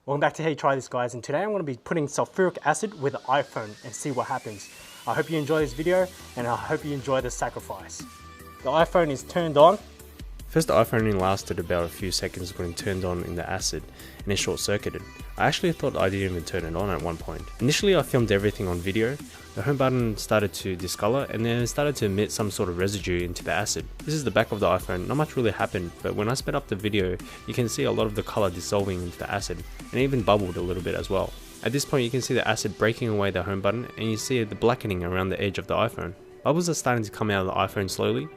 Welcome back to How You Try This, guys, and today I'm going to be putting sulfuric acid with the iPhone and see what happens. I hope you enjoy this video and I hope you enjoy the sacrifice. The iPhone is turned on. First, the iPhone only lasted about a few seconds when it turned on in the acid and it short-circuited. I actually thought I didn't even turn it on at one point. Initially I filmed everything on video. The home button started to discolor and then it started to emit some sort of residue into the acid. This is the back of the iPhone. Not much really happened, but when I sped up the video you can see a lot of the color dissolving into the acid and it even bubbled a little bit as well. At this point you can see the acid breaking away the home button and you see the blackening around the edge of the iPhone. Bubbles are starting to come out of the iPhone slowly.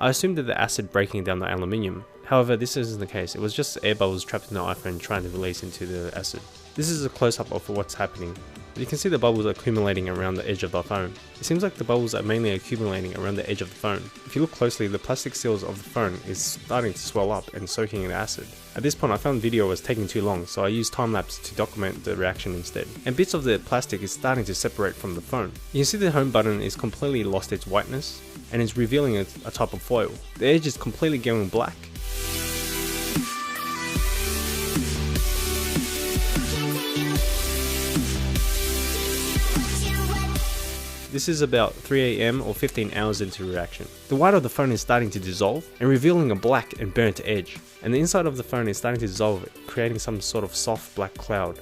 I assumed that the acid breaking down the aluminium. However, this isn't the case. It was just air bubbles trapped in the iPhone trying to release into the acid. This is a close-up of what's happening. You can see the bubbles accumulating around the edge of the phone. It seems like the bubbles are mainly accumulating around the edge of the phone. If you look closely, the plastic seals of the phone is starting to swell up and soaking in acid. At this point I found the video was taking too long, so I used time-lapse to document the reaction instead. And bits of the plastic is starting to separate from the phone. You can see the home button is completely lost its whiteness and is revealing a type of foil. The edge is completely going black. This is about 3 AM or 15 hours into reaction. The white of the phone is starting to dissolve and revealing a black and burnt edge, and the inside of the phone is starting to dissolve, creating some sort of soft black cloud.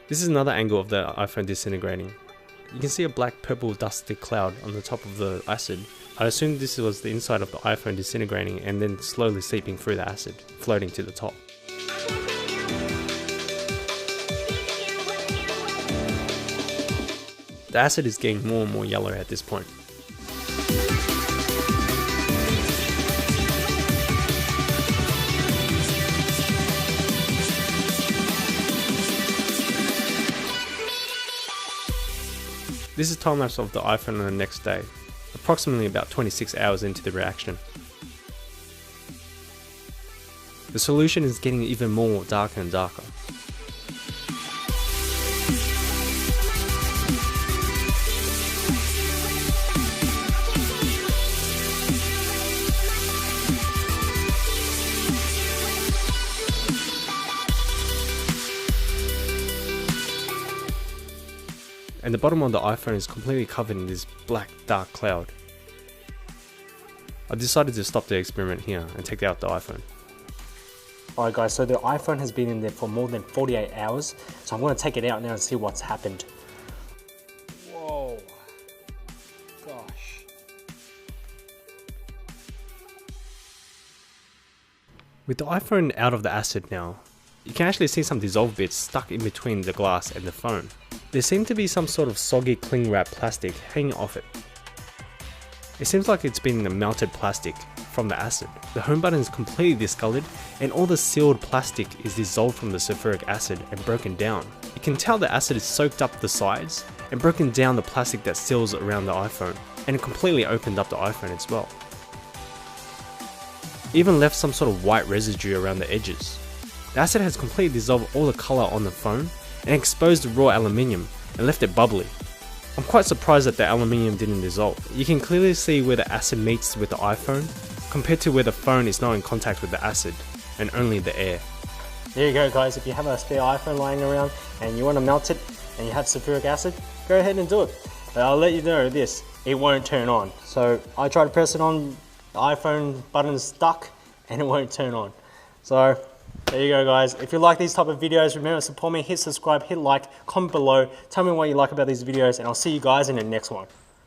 This is another angle of the iPhone disintegrating. You can see a black purple dusty cloud on the top of the acid. I assumed this was the inside of the iPhone disintegrating and then slowly seeping through the acid, floating to the top. The acid is getting more and more yellow at this point. This is time-lapse of the iPhone on the next day, approximately about 26 hours into the reaction. The solution is getting even more darker and darker. And the bottom of the iPhone is completely covered in this black dark cloud. I decided to stop the experiment here and take out the iPhone. Alright guys, so the iPhone has been in there for more than 48 hours, so I'm going to take it out now and see what's happened. Whoa, gosh. With the iPhone out of the acid now, you can actually see some dissolved bits stuck in between the glass and the phone. There seemed to be some sort of soggy cling wrap plastic hanging off it. It seems like it's been melted plastic from the acid. The home button is completely discolored and all the sealed plastic is dissolved from the sulfuric acid and broken down. You can tell the acid has soaked up the sides and broken down the plastic that seals around the iPhone, and it completely opened up the iPhone as well. It even left some sort of white residue around the edges. The acid has completely dissolved all the color on the phone and exposed the raw aluminium and left it bubbly. I'm quite surprised that the aluminium didn't dissolve. You can clearly see where the acid meets with the iPhone compared to where the phone is not in contact with the acid and only the air. There you go guys, if you have a spare iPhone lying around and you want to melt it and you have sulfuric acid, go ahead and do it. But I'll let you know this, it won't turn on. So I tried to press it on, the iPhone button is stuck and it won't turn on. So there you go guys. If you like these type of videos, remember to support me, hit subscribe, hit like, comment below, tell me what you like about these videos, and I'll see you guys in the next one.